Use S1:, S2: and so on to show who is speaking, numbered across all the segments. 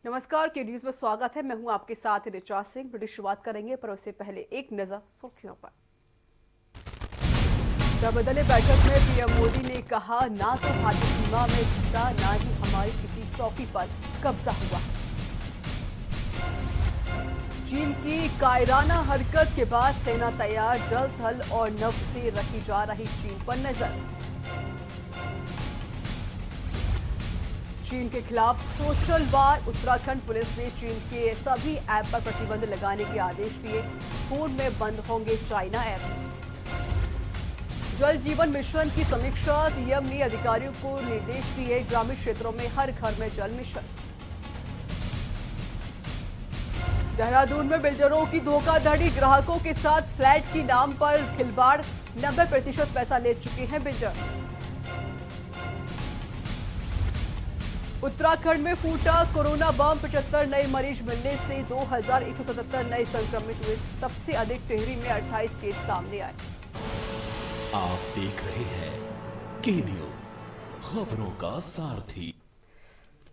S1: नमस्कार, के न्यूज में स्वागत है। मैं हूं आपके साथ ऋचा सिंह। ब्रिटिश शुरुआत करेंगे पर उससे पहले एक नजर सुर्खियों पर। सर्वदलीय बैठक में पीएम मोदी ने कहा, ना तो भारतीय सीमा में घुसा, ना ही हमारी किसी चौकी पर कब्जा हुआ। चीन की कायराना हरकत के बाद सेना तैयार, जल थल और नभ से रखी जा रही चीन पर नजर। चीन के खिलाफ सोशल वार, उत्तराखंड पुलिस ने चीन के सभी ऐप पर प्रतिबंध लगाने के आदेश दिए। फोन में बंद होंगे चाइना ऐप। जल जीवन मिशन की समीक्षा, सीएम ने अधिकारियों को निर्देश दिए। ग्रामीण क्षेत्रों में हर घर में जल मिशन। देहरादून में बिल्डरों की धोखाधड़ी, ग्राहकों के साथ फ्लैट की नाम पर खिलवाड़, 90% पैसा ले चुके हैं बिल्डर। उत्तराखंड में फूटा कोरोना बम, 75 नए मरीज मिलने से 2177 नए संक्रमित हुए। सबसे अधिक टिहरी में 28 केस सामने आए।
S2: आप देख रहे हैं के न्यूज, खबरों का सारथी।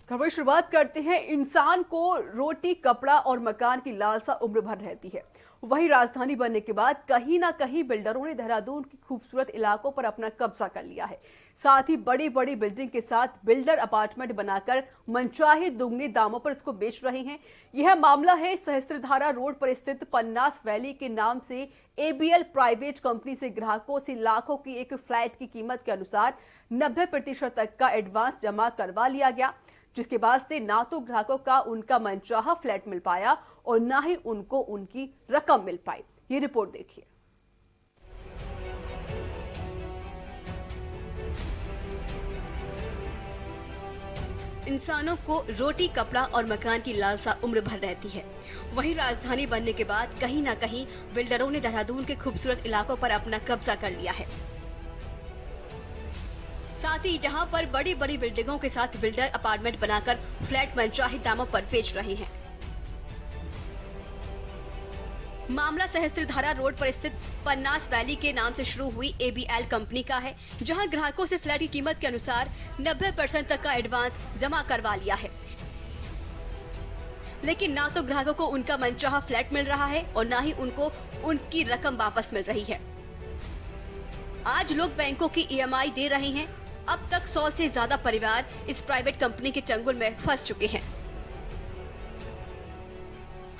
S1: खबर शुरुआत करते हैं। इंसान को रोटी, कपड़ा और मकान की लालसा उम्र भर रहती है। वहीं राजधानी बनने के बाद कहीं ना कहीं बिल्डरों ने देहरादून की खूबसूरत इलाकों पर अपना कब्जा कर लिया है। साथ ही बड़ी बड़ी बिल्डिंग के साथ बिल्डर अपार्टमेंट बनाकर मनचाहे दुगने दामों पर इसको बेच रहे हैं। यह मामला है सहस्त्रधारा रोड पर स्थित पन्नास वैली के नाम से एबीएल प्राइवेट कंपनी से ग्राहकों से लाखों की एक फ्लैट की कीमत के अनुसार 90% तक का एडवांस जमा करवा लिया गया, जिसके बाद से ना तो ग्राहकों का उनका मनचाहा फ्लैट मिल पाया और ना ही उनको उनकी रकम मिल पाई। ये रिपोर्ट देखिए। इंसानों को रोटी, कपड़ा और मकान की लालसा उम्र भर रहती है। वहीं राजधानी बनने के बाद कहीं ना कहीं बिल्डरों ने देहरादून के खूबसूरत इलाकों पर अपना कब्जा कर लिया है। साथ ही जहां पर बड़ी बड़ी बिल्डिंगों के साथ बिल्डर अपार्टमेंट बनाकर फ्लैट मनचाहे दामों पर बेच रहे हैं। मामला सहस्त्रधारा रोड पर स्थित पन्नास वैली के नाम से शुरू हुई एबीएल कंपनी का है, जहां ग्राहकों से फ्लैट की कीमत के अनुसार 90% तक का एडवांस जमा करवा लिया है। लेकिन ना तो ग्राहकों को उनका मनचाहा फ्लैट मिल रहा है और ना ही उनको उनकी रकम वापस मिल रही है। आज लोग बैंकों की ईएमआई दे रहे हैं। अब तक 100 से ज्यादा परिवार इस प्राइवेट कंपनी के चंगुल में फंस चुके हैं।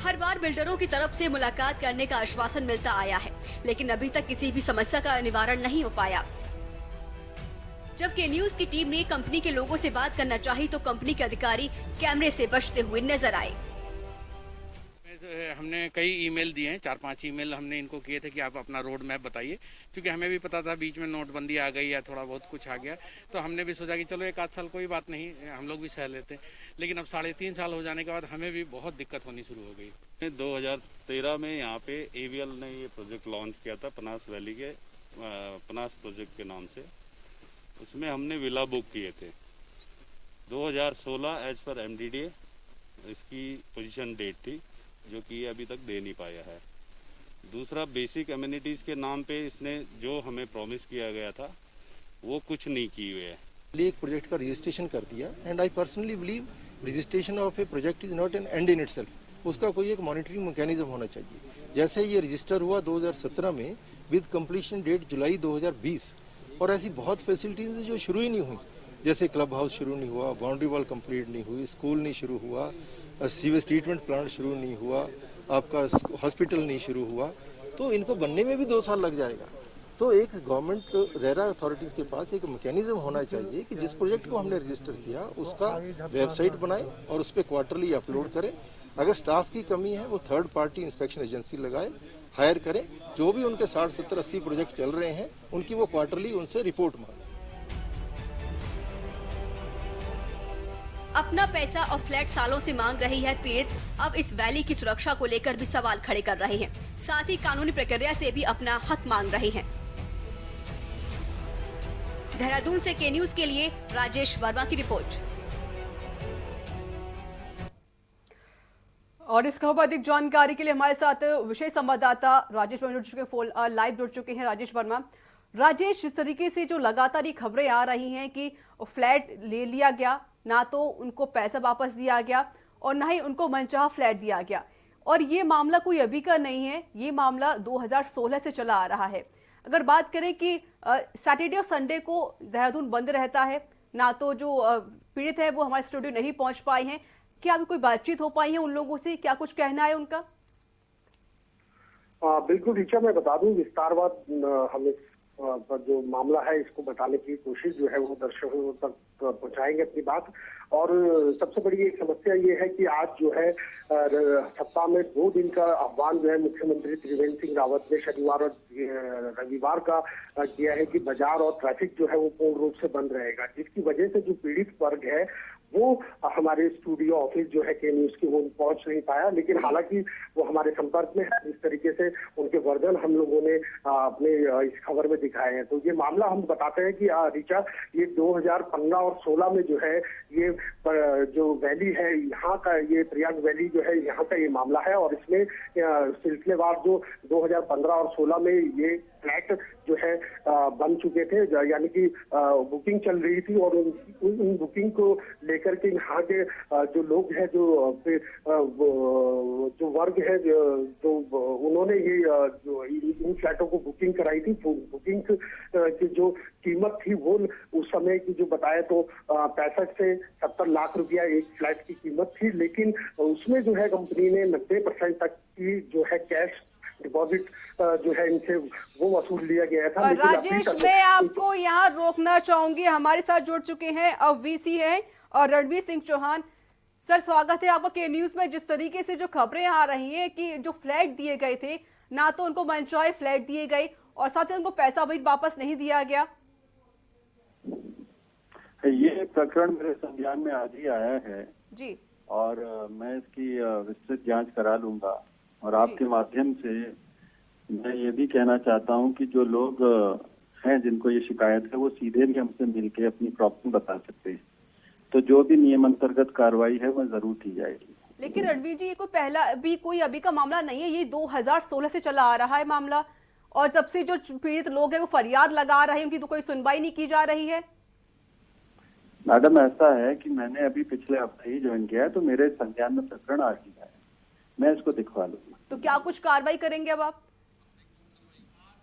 S1: हर बार बिल्डरों की तरफ से मुलाकात करने का आश्वासन मिलता आया है, लेकिन अभी तक किसी भी समस्या का निवारण नहीं हो पाया। जब के न्यूज की टीम ने कंपनी के लोगों से बात करना चाही तो कंपनी के अधिकारी कैमरे से बचते हुए नजर आए।
S3: हमने कई ईमेल दिए हैं, 4-5 ईमेल हमने इनको किए थे कि आप अपना रोड मैप बताइए, क्योंकि हमें भी पता था बीच में नोटबंदी आ गई या थोड़ा बहुत कुछ आ गया, तो हमने भी सोचा कि चलो 1 आध साल कोई बात नहीं, हम लोग भी सह लेते। लेकिन अब 3.5 साल हो जाने के बाद हमें भी बहुत दिक्कत होनी शुरू हो गई।
S4: 2013 में यहाँ पे एवीएल ने ये प्रोजेक्ट लॉन्च किया था पनास वैली के पनास प्रोजेक्ट के नाम से। उसमें हमने विला बुक किए थे। 2016 एज पर एमडीडीए इसकी पोजीशन डेट थी, जो कि अभी तक दे नहीं पाया है। दूसरा, बेसिक एमिनिटीज़ के नाम पे इसने जो हमें प्रॉमिस किया गया था वो कुछ नहीं किए हुए है।
S5: एक प्रोजेक्ट का रजिस्ट्रेशन कर दिया and I personally believe registration of A project is not an and in itself. उसका कोई एक मॉनिटरिंग मैकेनिज्म होना चाहिए। जैसे ये रजिस्टर हुआ 2017 में विद कंप्लीशन डेट जुलाई 2020, और ऐसी बहुत फैसिलिटीज जो शुरू ही नहीं हुई, जैसे क्लब हाउस शुरू नहीं हुआ, बाउंड्री वॉल कंप्लीट नहीं हुई, स्कूल नहीं शुरू हुआ, सीवेज ट्रीटमेंट प्लांट शुरू नहीं हुआ, आपका हॉस्पिटल नहीं शुरू हुआ, तो इनको बनने में भी 2 साल लग जाएगा। तो एक गवर्नमेंट रेरा अथॉरिटीज के पास एक मैकेनिज्म होना चाहिए कि जिस प्रोजेक्ट को हमने रजिस्टर किया उसका वेबसाइट बनाए और उस पर क्वार्टरली अपलोड करें। अगर स्टाफ की कमी है वो थर्ड पार्टी इंस्पेक्शन एजेंसी लगाए, हायर करें। जो भी उनके 60, 70, 80 प्रोजेक्ट चल रहे हैं उनकी वो क्वार्टरली उनसे रिपोर्ट मांगे।
S1: अपना पैसा और फ्लैट सालों से मांग रही है पीड़ित। अब इस वैली की सुरक्षा को लेकर भी सवाल खड़े कर रहे हैं, साथ ही कानूनी प्रक्रिया से भी अपना हक मांग रहे हैं। देहरादून से के न्यूज के लिए राजेश वर्मा की रिपोर्ट। और इस खबर पर अधिक जानकारी के लिए हमारे साथ विशेष संवाददाता राजेश वर्मा जुड़ चुके हैं, फोन लाइव जुड़ चुके हैं। राजेश वर्मा, राजेश, जिस तरीके से जो लगातार ये खबरें आ रही हैं कि फ्लैट ले लिया गया, ना तो उनको पैसा वापस दिया गया और ना ही उनको मनचाहा फ्लैट दिया गया। और ये मामला कोई अभी का नहीं है, ये मामला 2016 से चला आ रहा है। अगर बात करें कि सैटरडे और संडे को देहरादून बंद रहता है, ना तो जो पीड़ित है वो हमारे स्टूडियो नहीं पहुंच पाए हैं। क्या अभी कोई बातचीत हो पाई है उन लोगों से, क्या कुछ कहना है उनका?
S6: बिल्कुल ऋचा, मैं बता दूं विस्तारवाद हम इस जो मामला है इसको बताने की कोशिश जो है वो दर्शकों तक पहुंचाएंगे अपनी बात। और सबसे बड़ी एक समस्या ये है कि आज जो है सप्ताह में 2 दिन का आह्वान जो है मुख्यमंत्री त्रिवेंद्र सिंह रावत ने शनिवार और रविवार का किया है कि बाजार और ट्रैफिक जो है वो पूर्ण रूप से बंद रहेगा, जिसकी वजह से जो पीड़ित वर्ग है वो हमारे स्टूडियो ऑफिस जो है के न्यूज की वो पहुंच नहीं पाया। लेकिन हालांकि वो हमारे संपर्क में है, इस तरीके से उनके वर्जन हम लोगों ने अपने इस खबर में दिखाए हैं। तो ये मामला हम बताते हैं कि ऋचा, ये 2015 और 16 में जो है ये जो वैली है यहाँ का, ये प्रयाग वैली जो है यहाँ का ये मामला है। और इसमें सिलसिलेवार जो 2015 और 16 में ये फ्लैट जो है बन चुके थे, यानी कि बुकिंग चल रही थी और उन बुकिंग को लेकर के यहाँ के जो लोग हैं, जो वर्ग है, जो उन्होंने ये जो इन फ्लैटों को बुकिंग कराई थी। बुकिंग की जो कीमत थी वो उस समय की जो बताए तो 65 से 70 लाख रुपया एक फ्लैट की कीमत थी। लेकिन उसमें जो है कंपनी ने 90% तक की जो है कैश डिपॉजिट जो है इनसे वो वसूल लिया गया था।
S1: और राजेश, मैं आपको यहाँ रोकना चाहूंगी, हमारे साथ जुड़ चुके हैं अब वीसी हैं और रणवीर सिंह चौहान। सर, स्वागत है आपका के न्यूज में। जिस तरीके से जो खबरें आ रही हैं कि जो फ्लैट दिए गए थे, ना तो उनको मनचाहे फ्लैट दिए गए और साथ ही उनको पैसा भी वापस नहीं दिया गया।
S7: ये प्रकरण मेरे संज्ञान में आज ही आया है
S1: जी,
S7: और मैं इसकी विस्तृत जांच करा लूंगा। और आपके माध्यम से मैं ये भी कहना चाहता हूं कि जो लोग हैं जिनको ये शिकायत है वो सीधे भी हमसे मिलके अपनी प्रॉब्लम बता सकते हैं। तो जो भी नियम अंतर्गत कार्रवाई है वह जरूर की जाएगी।
S1: लेकिन रणवीर जी, ये कोई पहला भी कोई अभी का मामला नहीं है, ये 2016 से चला आ रहा है मामला। और जब से जो पीड़ित लोग हैं वो फरियाद लगा रहे हैं, उनकी तो कोई सुनवाई नहीं की जा रही है।
S7: मैडम, ऐसा है कि मैंने अभी पिछले हफ्ते ही ज्वाइन किया है, तो मेरे संज्ञान में प्रकरण आ गया है, मैं इसको दिखवा लूंगा।
S1: तो क्या कुछ कार्रवाई करेंगे अब आप?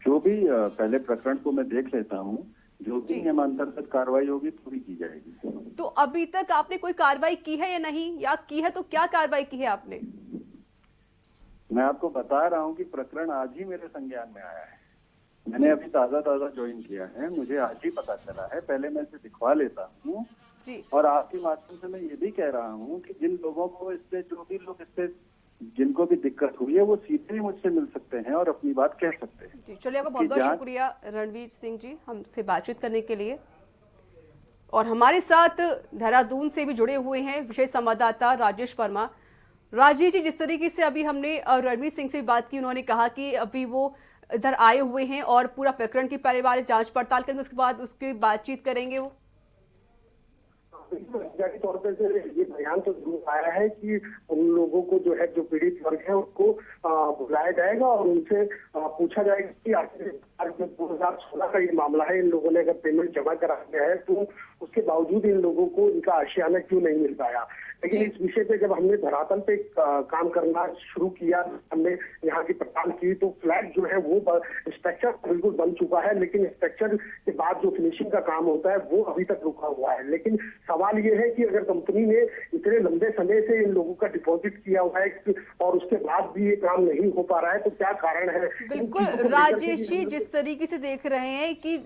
S7: जो भी पहले प्रकरण को मैं देख लेता हूँ, जो भी नियमांतर्गत कार्रवाई होगी तो भी की जाएगी।
S1: तो अभी तक आपने कोई कार्रवाई की है या नहीं, या की है तो क्या कार्रवाई की है आपने?
S7: मैं आपको बता रहा हूँ कि प्रकरण आज ही मेरे संज्ञान में आया है। मैंने अभी ताजा ज्वाइन किया है, मुझे आज ही पता चला है। पहले मैं इसे दिखवा लेता हूँ। और आपके माध्यम से मैं ये भी कह रहा हूँ कि जिन लोगों को इससे, जो भी लोग इससे जिनको भी दिक्कत हुई है, वो सीधे मुझसे मिल सकते हैं और अपनी बात कह सकते हैं।
S1: जी, चलिए, आपका बहुत बहुत शुक्रिया रणवीर सिंह जी हमसे बातचीत करने के लिए। और हमारे साथ देहरादून से भी जुड़े हुए हैं विशेष संवाददाता राजेश वर्मा। राजेश जी, जिस तरीके से अभी हमने रणवीर सिंह से बात की, उन्होंने कहा कि अभी वो इधर आए हुए हैं और पूरा प्रकरण की पहले बार जांच पड़ताल करेंगे, उसके बाद उसकी बातचीत करेंगे वो।
S6: जारी तौर पर ये बयान तो जरूर आया है कि उन लोगों को जो है, जो पीड़ित वर्ग है, उनको बुलाया जाएगा और उनसे पूछा जाएगा कि आखिर 2016 का ये मामला है, इन लोगों ने अगर पेमेंट जमा करा दिया है तो उसके बावजूद इन लोगों को इनका आशियाना क्यों नहीं मिल पाया। लेकिन इस विषय पे जब हमने धरातल पे काम करना शुरू किया, हमने यहाँ की पड़ताल की, तो फ्लैट जो है वो स्ट्रक्चर बिल्कुल बन चुका है, लेकिन स्ट्रक्चर के बाद जो फिनिशिंग का काम होता है वो अभी तक रुका हुआ है। लेकिन सवाल ये है कि अगर कंपनी ने इतने लंबे समय से इन लोगों का डिपॉजिट किया हुआ है और उसके बाद भी ये काम नहीं हो पा रहा है, तो क्या कारण है?
S1: बिल्कुल राजेश जी, जिस तरीके से देख रहे हैं कि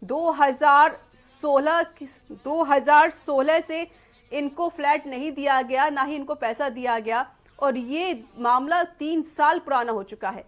S1: 2016 से इनको फ्लैट नहीं दिया गया, ना ही इनको पैसा दिया गया, और ये मामला 3 साल पुराना हो चुका है।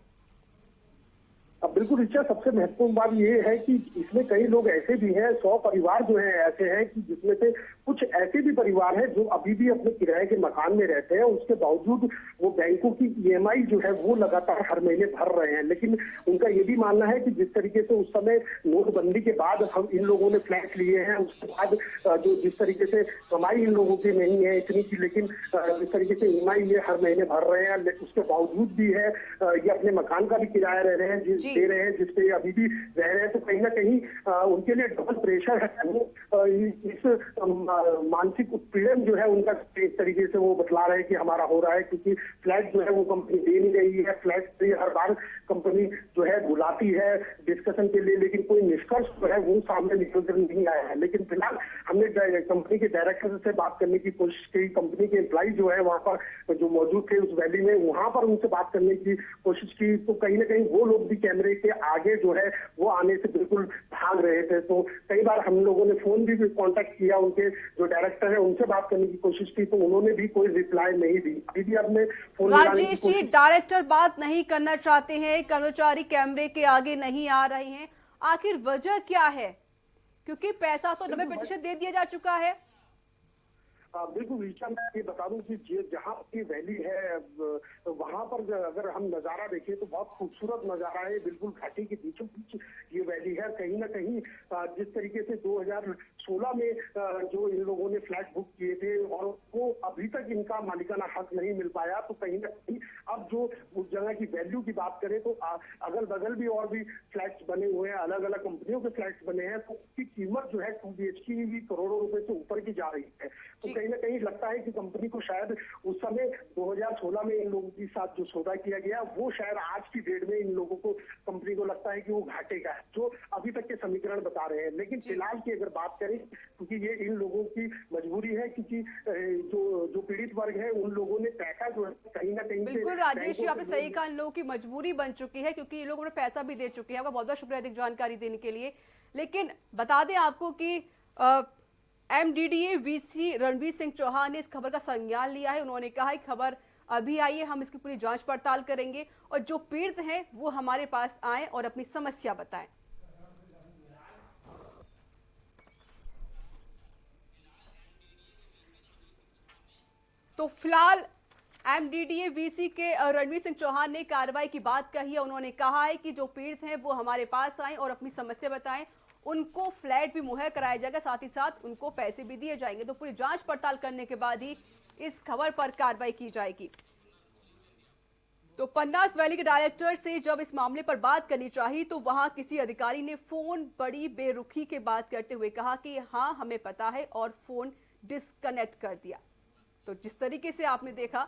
S6: अब बिल्कुल ऋचा, सबसे महत्वपूर्ण बात ये है कि इसमें कई लोग ऐसे भी हैं, 100 परिवार जो है ऐसे हैं कि जिसमें से कुछ ऐसे भी परिवार हैं जो अभी भी अपने किराए के मकान में रहते हैं, उसके बावजूद वो बैंकों की ईएमआई जो है वो लगातार हर महीने भर रहे हैं। लेकिन उनका ये भी मानना है कि जिस तरीके से उस समय नोटबंदी के बाद हम इन लोगों ने फ्लैट लिए हैं, उसके बाद जो जिस तरीके से कमाई इन लोगों की नहीं है इतनी की, लेकिन जिस तरीके से ईएमआई ये हर महीने भर रहे हैं, उसके बावजूद भी है ये अपने मकान का भी किराया दे रहे हैं, जिसपे अभी भी रह रहे हैं, तो कहीं ना कहीं उनके लिए डबल प्रेशर है। वो इस मानसिक उत्पीड़न जो है उनका एक तरीके से वो बतला रहे हैं कि हमारा हो रहा है, क्योंकि फ्लैट जो है वो कंपनी दे नहीं रही है। फ्लैट से हर बार कंपनी जो है बुलाती है डिस्कशन के लिए, लेकिन कोई निष्कर्ष जो है वो सामने निकल कर नहीं आया है। लेकिन फिलहाल हमने कंपनी के डायरेक्टर से बात करने की कोशिश की। कंपनी के एम्प्लॉय जो है वहाँ पर जो मौजूद थे उस वैली में, वहां पर उनसे बात करने की कोशिश की, तो कहीं ना कहीं वो लोग भी कैमरे के आगे जो है वो आने से बिल्कुल भाग रहे थे। तो कई बार हम लोगों ने फोन भी कांटेक्ट किया, उनके जो डायरेक्टर है उनसे बात करने की कोशिश की, तो उन्होंने भी कोई रिप्लाई नहीं दी। अभी भी हमने फोन
S1: राजेश जी, डायरेक्टर बात नहीं करना चाहते हैं, कर्मचारी कैमरे के आगे नहीं आ रहे हैं, आखिर वजह क्या है? क्योंकि पैसा तो 90% दे दिया जा चुका है।
S6: बिल्कुल ईशा, मैं ये बता दूं कि जहाँ की वैली है वहां पर अगर हम नजारा देखें तो बहुत खूबसूरत नजारा है। बिल्कुल घाटी के बीचों बीच ये वैली है। कहीं ना कहीं जिस तरीके से 2016 में जो इन लोगों ने फ्लैट बुक किए थे और वो अभी तक इनका मालिकाना हक नहीं मिल पाया, तो कहीं ना कहीं अब जो उस जगह की वैल्यू की बात करें तो अगल बगल भी और भी फ्लैट्स बने हुए हैं, अलग अलग कंपनियों के फ्लैट्स बने हैं, तो उसकी कीमत जो है 2 BHK भी करोड़ों रुपए से ऊपर की जा रही है। तो कहीं ना कहीं लगता है कि कंपनी को शायद उस समय 2016 में इन लोगों के साथ जो सौदा किया गया वो शायद आज की डेट में इन लोगों को, कंपनी को लगता है कि वो घाटे का है, जो अभी तक के समीकरण बता रहे हैं। लेकिन फिलहाल की अगर बात करें, क्योंकि ये इन लोगों की मजबूरी है, क्योंकि जो पीड़ित वर्ग है उन लोगों ने पैसा जो है कहीं ना कहीं,
S1: बिल्कुल राजेश जी, आपने सही कहा, इन लोगों की मजबूरी बन चुकी है क्योंकि ये लोगों ने पैसा भी दे चुके हैं। आपका बहुत बहुत शुक्रिया अधिक जानकारी देने के लिए। लेकिन बता दें आपको कि MDDA VC रणवीर सिंह चौहान ने इस खबर का संज्ञान लिया है। उन्होंने कहा है खबर अभी आई है, हम इसकी पूरी जांच पड़ताल करेंगे और जो पीड़ित हैं वो हमारे पास आए और अपनी समस्या बताएं। तो फिलहाल MDDA VC के रणवीर सिंह चौहान ने कार्रवाई की बात कही है। उन्होंने कहा है कि जो पीड़ित हैं वो हमारे पास आए और अपनी समस्या बताएं, उनको फ्लैट भी मुहैया कराया जाएगा, साथ ही साथ उनको पैसे भी दिए जाएंगे। तो पूरी जांच पड़ताल करने के बाद ही इस खबर पर कार्रवाई की जाएगी। तो पन्नास वैली के डायरेक्टर से जब इस मामले पर बात करनी चाहिए तो वहां किसी अधिकारी ने फोन बड़ी बेरुखी के बात करते हुए कहा कि हाँ हमें पता है, और फोन डिस्कनेक्ट कर दिया। तो जिस तरीके से आपने देखा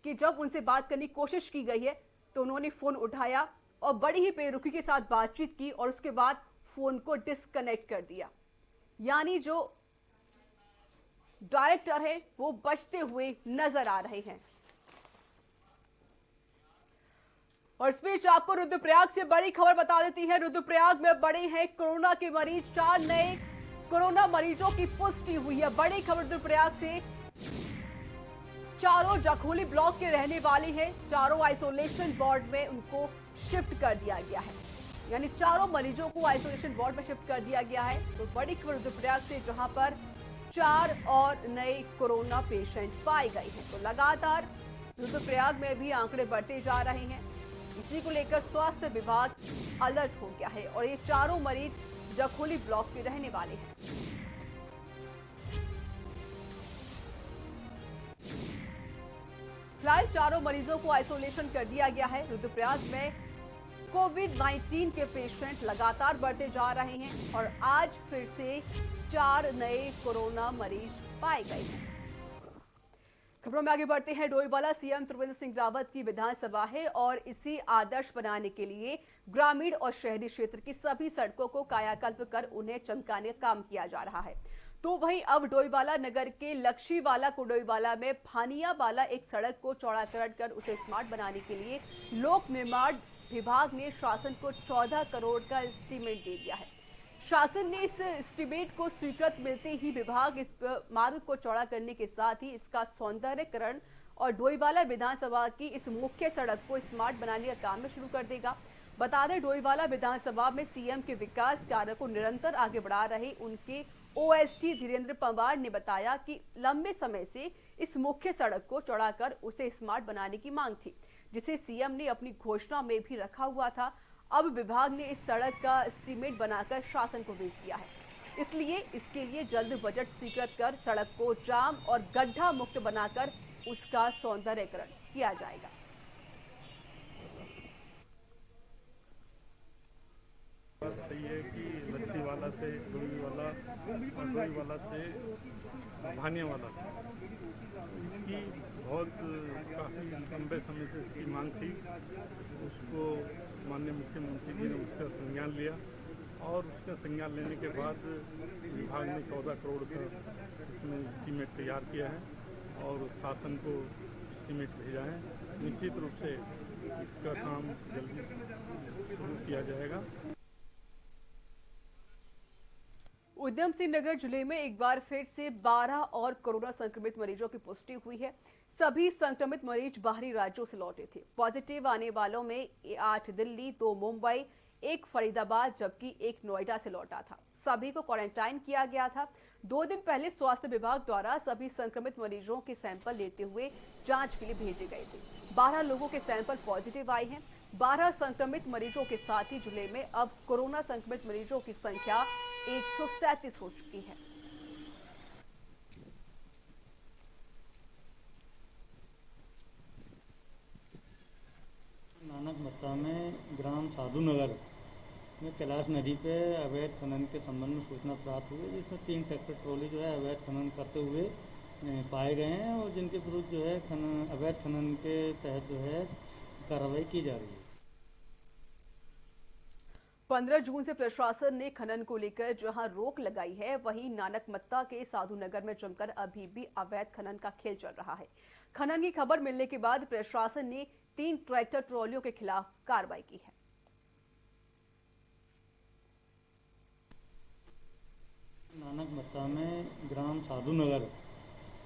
S1: कि जब उनसे बात करने की कोशिश की गई है तो उन्होंने फोन उठाया और बड़ी ही बेरुखी के साथ बातचीत की और उसके बाद फोन को डिस्कनेक्ट कर दिया। यानी जो डायरेक्टर है वो बचते हुए नजर आ रहे हैं। और इस बीच आपको रुद्रप्रयाग से बड़ी खबर बता देती है। रुद्रप्रयाग में बढ़े हैं कोरोना के मरीज, 4 नए कोरोना मरीजों की पुष्टि हुई है। बड़ी खबर रुद्रप्रयाग से, चारों जखोली ब्लॉक के रहने वाले हैं। चारों आइसोलेशन वार्ड में उनको शिफ्ट कर दिया गया है, यानी चारों मरीजों को आइसोलेशन वार्ड में शिफ्ट कर दिया गया है। तो बड़ी खबर रुद्रप्रयाग से, जहां पर 4 और नए कोरोना पेशेंट पाए गए हैं। तो लगातार रुद्रप्रयाग में भी आंकड़े बढ़ते जा रहे हैं। इसी को लेकर स्वास्थ्य विभाग अलर्ट हो गया है और ये चारों मरीज जखोली ब्लॉक के रहने वाले हैं। फिलहाल चारों मरीजों को आइसोलेशन कर दिया गया है। रुद्रप्रयाग में कोविड-19 के पेशेंट लगातार बढ़ते जा रहे हैं और आज फिर से 4 नए कोरोना मरीज पाए गए हैं। खबरों में आगे बढ़ते हैं। डोईवाला सीएम त्रिवेंद्र सिंह रावत की विधानसभा है और इसी आदर्श बनाने के लिए ग्रामीण और शहरी क्षेत्र की सभी सड़कों को कायाकल्प कर उन्हें चमकाने का काम किया जा रहा है। तो वहीं अब डोईवाला नगर के लक्ष्मीवाला कुडोईवाला में भानियावाला एक सड़क को चौड़ाकरण कर उसे स्मार्ट बनाने के लिए लोक निर्माण विभाग ने शासन को 14 करोड़ का एस्टीमेट दे दिया है। शासन ने इस एस्टीमेट को स्वीकृत मिलते ही विभाग इस मार्ग को चौड़ा करने के साथ ही इसका सौंदर्यकरण और डोईवाला विधानसभा की इस मुख्य सड़क को स्मार्ट बनाने का काम में शुरू कर देगा। बता दें, डोईवाला विधानसभा में सीएम के विकास कार्य को निरंतर आगे बढ़ा रहे उनके OSD धीरेन्द्र पंवार ने बताया कि लंबे समय से इस मुख्य सड़क को चौड़ाकर उसे स्मार्ट बनाने की मांग थी, जिसे सीएम ने अपनी घोषणा में भी रखा हुआ था। अब विभाग ने इस सड़क का एस्टीमेट बनाकर शासन को भेज दिया है, इसलिए इसके लिए जल्द बजट स्वीकृत कर सड़क को जाम और गड्ढा मुक्त बनाकर उसका सौंदर्यकरण किया जाएगा।
S8: बात सही है कि लक्ष्मीवाला से डोईवाला और डोईवाला से भानियावाला इसकी बहुत काफ़ी लंबे समय से इसकी मांग थी। उसको माननीय मुख्यमंत्री जी ने उसका संज्ञान लिया और उसका संज्ञान लेने के बाद विभाग ने 14 करोड़ का इसमें एस्टीमेट तैयार किया है और शासन को एस्टीमेट भेजा है। निश्चित रूप से इसका काम जल्दी शुरू किया जाएगा।
S1: उधम सिंह नगर जिले में एक बार फिर से 12 और कोरोना संक्रमित मरीजों की पुष्टि हुई है। सभी संक्रमित मरीज बाहरी राज्यों से लौटे थे। पॉजिटिव आने वालों में 8 दिल्ली, 2 मुंबई, 1 फरीदाबाद जबकि 1 नोएडा से लौटा था। सभी को क्वारंटाइन किया गया था। 2 दिन पहले स्वास्थ्य विभाग द्वारा सभी संक्रमित मरीजों के सैंपल लेते हुए जांच के लिए भेजे गए थे। 12 लोगों के सैंपल पॉजिटिव आए हैं। 12 संक्रमित मरीजों के साथ ही जिले में अब कोरोना संक्रमित मरीजों की संख्या 137 हो चुकी है।
S9: नानक मत्ता में ग्राम साधु नगर में कैलाश नदी पे अवैध खनन के संबंध में सूचना प्राप्त हुई, जिसमें 3 ट्रैक्टर ट्रॉली जो है अवैध खनन करते हुए पाए गए हैं और जिनके विरुद्ध जो है अवैध खनन के तहत जो है कार्रवाई की जा रही है।
S1: 15 जून से प्रशासन ने खनन को लेकर जहां रोक लगाई है, वहीं नानकमत्ता के साधु नगर में जमकर अभी भी अवैध खनन का खेल चल रहा है। खनन की खबर मिलने के बाद प्रशासन ने 3 ट्रैक्टर ट्रॉलियों के खिलाफ कार्रवाई की है।
S9: नानकमत्ता में ग्राम साधु नगर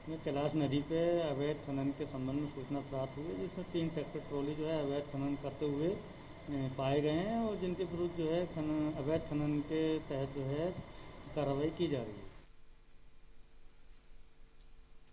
S9: में कैलाश नदी पे अवैध खनन के संबंध में सूचना प्राप्त हुई, जिसमें 3 ट्रैक्टर ट्रॉली जो है अवैध खनन करते हुए पाए गए हैं और जिनके विरुद्ध जो है अवैध खनन के तहत जो है कार्रवाई की जा रही है।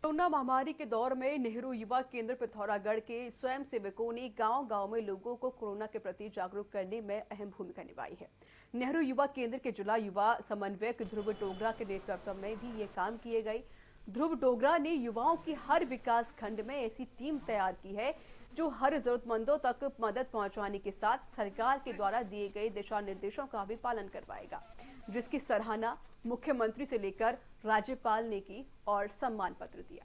S1: कोरोना महामारी के दौर में नेहरू युवा केंद्र पिथौरागढ़ के स्वयंसेवकों ने गांव-गांव में लोगों को कोरोना के प्रति जागरूक करने में अहम भूमिका निभाई है। नेहरू युवा केंद्र के जिला युवा समन्वयक ध्रुव डोगरा के नेतृत्व में भी ये काम किए गए। ध्रुव डोगरा ने युवाओं की हर विकास खंड में ऐसी टीम तैयार की है जो हर जरूरतमंदों तक मदद पहुंचाने के साथ सरकार के द्वारा दिए गए दिशा निर्देशों का भी पालन करवाएगा, जिसकी सराहना मुख्यमंत्री से लेकर राज्यपाल ने की और सम्मान पत्र दिया।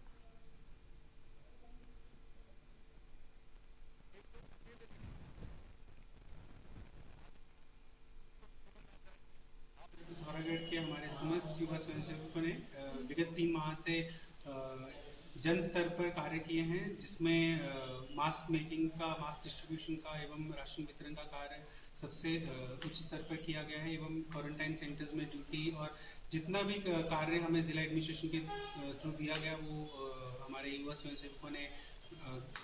S10: पिथौरागढ़ के हमारे समस्त युवा स्वयंसेवकों ने विगत 3 माह से जन स्तर पर कार्य किए हैं, जिसमें मास्क मेकिंग का, मास्क डिस्ट्रीब्यूशन का एवं राशन वितरण का कार्य सबसे उच्च स्तर पर किया गया है एवं क्वारंटाइन सेंटर्स में ड्यूटी और जितना भी कार्य हमें जिला एडमिनिस्ट्रेशन के थ्रू दिया गया वो हमारे युवा स्वयंसेवकों ने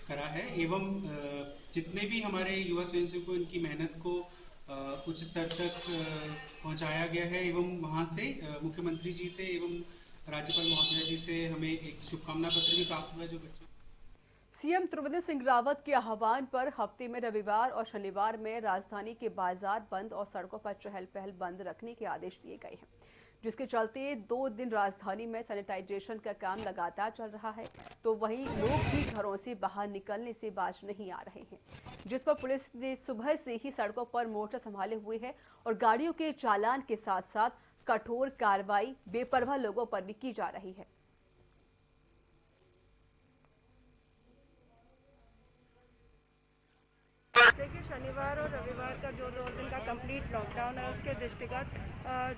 S10: करा है एवं जितने भी हमारे युवा स्वयंसेवकों इनकी मेहनत को उच्च स्तर तक पहुंचाया गया है एवं वहां से मुख्यमंत्री जी से एवं राज्यपाल महोदया जी से हमें एक शुभकामना पत्र भी प्राप्त हुआ जो बच्चों।
S1: सीएम त्रिवेंद्र सिंह रावत के आह्वान पर हफ्ते में रविवार और शनिवार में राजधानी के बाजार बंद और सड़कों पर चहल पहल बंद रखने के आदेश दिए गए हैं, जिसके चलते 2 दिन राजधानी में सैनिटाइजेशन का काम लगातार चल रहा है, तो वहीं लोग भी घरों से बाहर निकलने से बाज नहीं आ रहे हैं, जिस पर पुलिस ने सुबह से ही सड़कों पर मोर्चा संभाले हुए है और गाड़ियों के चालान के साथ साथ कठोर कार्रवाई बेपरवाह लोगों पर भी की जा रही है।
S11: देखिए, शनिवार और रविवार का जो 2 दिन का कंप्लीट लॉकडाउन है उसके दृष्टिगत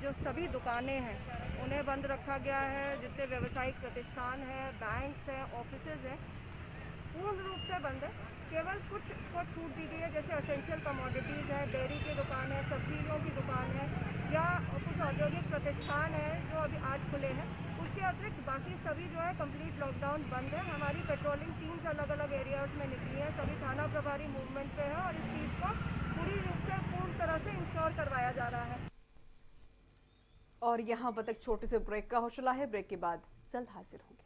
S11: जो सभी दुकानें हैं उन्हें बंद रखा गया है। जितने व्यावसायिक प्रतिष्ठान हैं, बैंक्स हैं, ऑफिसेज हैं, पूर्ण रूप से बंद है। केवल कुछ को छूट दी गई है, जैसे एसेंशियल कमोडिटीज़ है, डेयरी की दुकान है, सब्जियों की दुकान है या कुछ औद्योगिक प्रतिष्ठान है जो अभी आज खुले हैं। उसके अतिरिक्त बाकी सभी जो है कंप्लीट लॉकडाउन बंद है। हमारी पेट्रोलिंग टीम्स अलग अलग एरियाज में निकली है, सभी थाना प्रभारी मूवमेंट पे है और इस चीज़ को पूरी रूप से पूर्ण तरह से इंश्योर करवाया जा रहा है।
S1: और यहाँ पर तक छोटे से ब्रेक का हौसला है। ब्रेक के बाद जल्द हाजिर होंगे।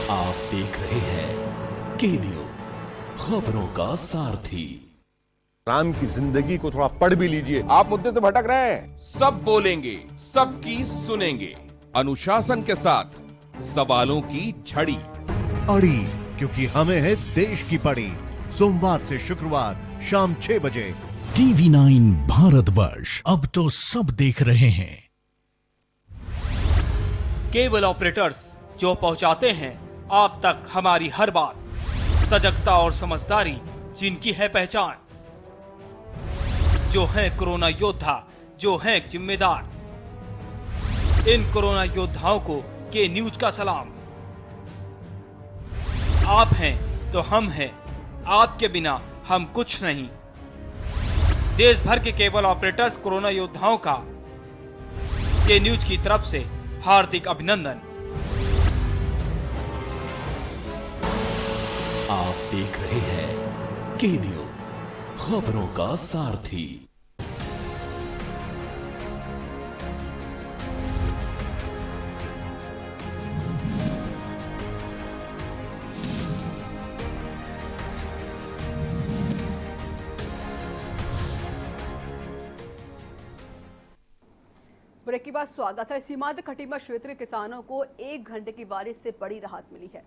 S2: आप देख रहे हैं के न्यूज़, खबरों का सारथी।
S12: राम की जिंदगी को थोड़ा पढ़ भी लीजिए।
S13: आप मुद्दे से भटक रहे हैं। सब बोलेंगे, सबकी सुनेंगे, अनुशासन के साथ सवालों की झड़ी
S14: अड़ी, क्योंकि हमें है देश की पड़ी। सोमवार से शुक्रवार शाम 6 बजे
S15: TV9 भारतवर्ष, अब तो सब देख रहे हैं।
S16: केबल ऑपरेटर्स जो पहुंचाते हैं आप तक हमारी हर बात, सजगता और समझदारी जिनकी है पहचान, जो है कोरोना योद्धा, जो है जिम्मेदार। इन कोरोना योद्धाओं को के न्यूज का सलाम। आप हैं तो हम हैं, आपके बिना हम कुछ नहीं। देश भर के केबल ऑपरेटर्स कोरोना योद्धाओं का के न्यूज की तरफ से हार्दिक अभिनंदन।
S2: आप देख रहे हैं के न्यूज, खबरों का सारथी।
S1: ब्रेक के बाद स्वागत है। सीमांत खटीमा क्षेत्र के किसानों को 1 घंटे की बारिश से बड़ी राहत मिली है।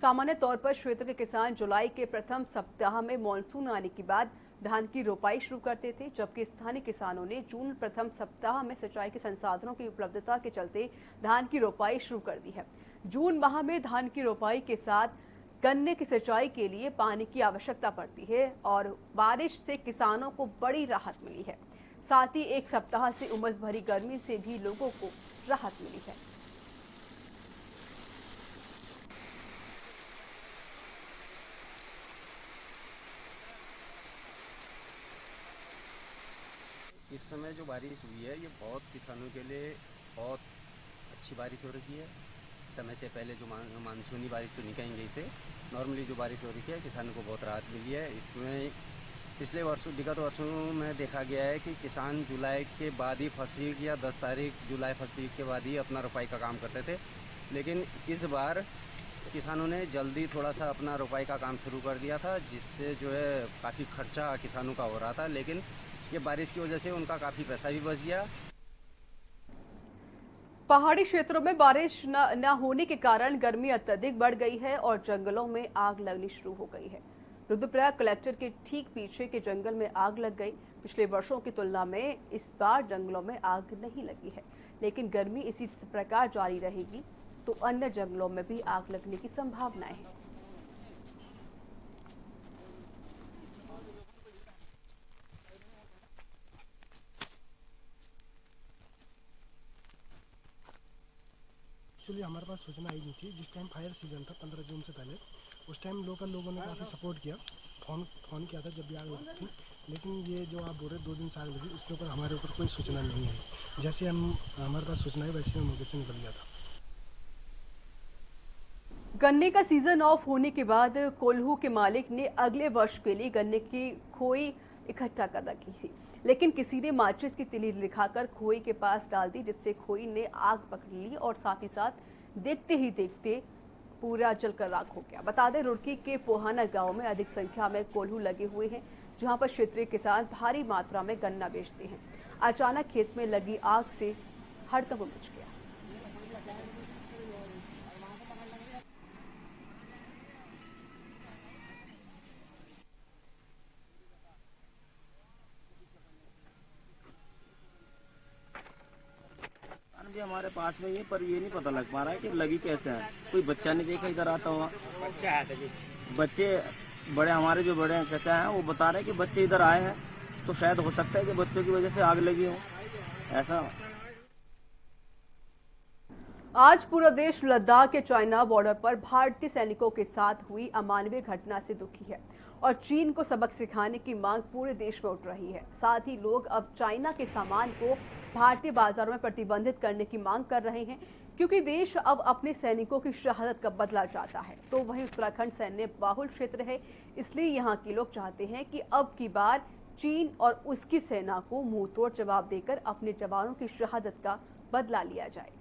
S1: सामान्य तौर पर क्षेत्र के किसान जुलाई के प्रथम सप्ताह में मानसून आने के बाद धान की रोपाई शुरू करते थे, जबकि स्थानीय किसानों ने जून प्रथम सप्ताह में सिंचाई के संसाधनों की उपलब्धता के चलते धान की रोपाई शुरू कर दी है। जून माह में धान की रोपाई के साथ गन्ने की सिंचाई के लिए पानी की आवश्यकता पड़ती है और बारिश से किसानों को बड़ी राहत मिली है। साथ ही एक सप्ताह से उमस भरी गर्मी से भी लोगों को राहत मिली है।
S17: इस समय जो बारिश हुई है ये बहुत किसानों के लिए बहुत अच्छी बारिश हो रही है। समय से पहले जो मानसूनी बारिश तो निकल गई थी, नॉर्मली जो बारिश हो रही है किसानों को बहुत राहत मिली है। इसमें पिछले वर्षों विगत वर्षों में देखा गया है कि किसान जुलाई के बाद ही फर्स्ट वीक या 10 तारीख जुलाई फर्स्ट वीक के बाद ही अपना रोपाई का काम करते थे, लेकिन इस बार किसानों ने जल्दी थोड़ा सा अपना रोपाई का काम शुरू कर दिया था, जिससे जो है काफ़ी खर्चा किसानों का हो रहा था, लेकिन ये बारिश की वजह से उनका काफ़ी पैसा भी बच गया।
S1: पहाड़ी क्षेत्रों में बारिश न होने के कारण गर्मी अत्यधिक बढ़ गई है और जंगलों में आग लगनी शुरू हो गई है। रुद्रप्रयाग कलेक्टर के ठीक पीछे के जंगल में आग लग गई। पिछले वर्षों की तुलना में इस बार जंगलों में आग नहीं लगी है, लेकिन गर्मी इसी प्रकार जारी रहेगी तो अन्य जंगलों में भी आग लगने की संभावनाएं हैं।
S18: एक्चुअली हमारे पास सूचना आई नहीं थी। जिस टाइम फायर सीजन था 15 जून से पहले, उस टाइम लोकल लोगों ने काफ़ी सपोर्ट किया, फोन किया था जब भी आग लगी थी। लेकिन ये जो आप बोल रहे 2 दिन से आग लगी, इसके ऊपर हमारे ऊपर कोई सूचना नहीं है। जैसे हमारे पास सूचना है वैसे हम मौके से निकल गया था।
S1: गन्ने का सीजन ऑफ होने के बाद कोल्हू के मालिक ने अगले वर्ष के लिए गन्ने की खोई इकट्ठा कर रखी थी, लेकिन किसी ने माचिस की तिली दिखाकर खोई के पास डाल दी, जिससे खोई ने आग पकड़ ली और साथ ही साथ देखते ही देखते पूरा जलकर राख हो गया। बता दें, रुड़की के पोहाना गांव में अधिक संख्या में कोल्हू लगे हुए हैं, जहां पर क्षेत्रीय किसान भारी मात्रा में गन्ना बेचते हैं। अचानक खेत में लगी आग से हड़कंप मच गया।
S19: जी हमारे पास में ही, पर ये नहीं पता लग पा रहा है कि लगी कैसे है। कोई बच्चा नहीं देखा इधर आता हुआ। बच्चे बड़े हमारे जो बड़े चाचा हैं वो बता रहे हैं कि बच्चे इधर आए हैं, तो शायद हो सकता है कि बच्चों की वजह से आग लगी हो, ऐसा।
S1: आज पूरा देश लद्दाख के चाइना बॉर्डर पर भारतीय सैनिकों के साथ हुई अमानवीय घटना से दुखी है और चीन को सबक सिखाने की मांग पूरे देश में उठ रही है। साथ ही लोग अब चाइना के सामान को भारतीय बाजारों में प्रतिबंधित करने की मांग कर रहे हैं, क्योंकि देश अब अपने सैनिकों की शहादत का बदला चाहता है। तो वहीं उत्तराखंड सैन्य बाहुल क्षेत्र है, इसलिए यहाँ के लोग चाहते हैं कि अब की बार चीन और उसकी सेना को मुंहतोड़ जवाब देकर अपने जवानों की शहादत का बदला लिया जाए।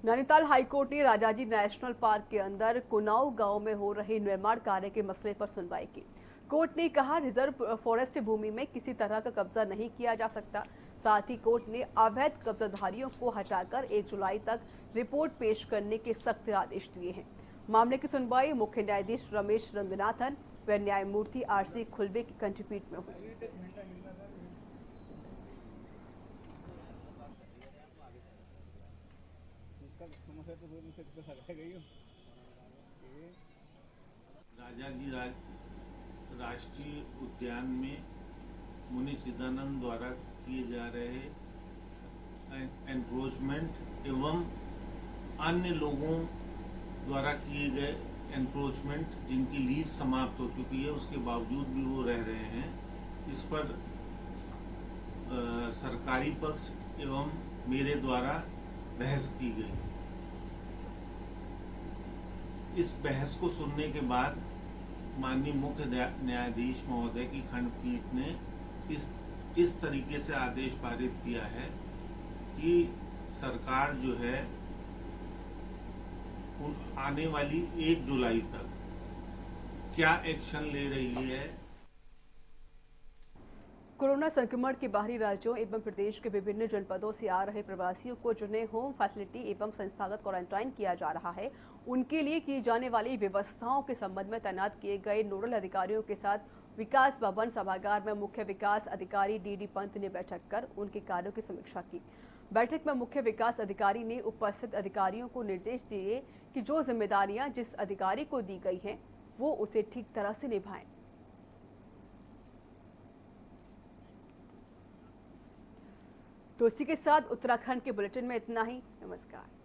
S1: नैनीताल हाईकोर्ट ने राजाजी नेशनल पार्क के अंदर कुनाऊ गांव में हो रहे निर्माण कार्य के मसले पर सुनवाई की। कोर्ट ने कहा रिजर्व फॉरेस्ट भूमि में किसी तरह का कब्जा नहीं किया जा सकता। साथ ही कोर्ट ने अवैध कब्जाधारियों को हटाकर 1 जुलाई तक रिपोर्ट पेश करने के सख्त आदेश दिए हैं। मामले की सुनवाई मुख्य न्यायाधीश रमेश रंगनाथन व न्यायमूर्ति आरसी खुलबे की खंडपीठ में हुई।
S20: राजाजी राष्ट्रीय उद्यान में मुनि चिदानंद द्वारा किए जा रहे एनक्रोचमेंट एवं अन्य लोगों द्वारा किए गए एनक्रोचमेंट जिनकी लीज समाप्त हो चुकी है उसके बावजूद भी वो रह रहे हैं, इस पर सरकारी पक्ष एवं मेरे द्वारा बहस की गई। इस बहस को सुनने के बाद माननीय मुख्य न्यायाधीश महोदय की खंडपीठ ने इस तरीके से आदेश पारित किया है कि सरकार जो है आने वाली 1 जुलाई तक क्या एक्शन ले रही है।
S1: कोरोना संक्रमण के बाहरी राज्यों एवं प्रदेश के विभिन्न जनपदों से आ रहे प्रवासियों को जिन्हें होम फैसिलिटी एवं संस्थागत क्वारंटाइन किया जा रहा है, उनके लिए की जाने वाली व्यवस्थाओं के संबंध में तैनात किए गए नोडल अधिकारियों के साथ विकास भवन सभागार में मुख्य विकास अधिकारी डीडी पंत ने बैठक कर उनके कार्यों की समीक्षा की। बैठक में मुख्य विकास अधिकारी ने उपस्थित अधिकारियों को निर्देश दिए कि जो जिम्मेदारियां जिस अधिकारी को दी गई हैं, वो उसे ठीक तरह से निभाएं। तो इसी के साथ उत्तराखंड के बुलेटिन में इतना ही। नमस्कार।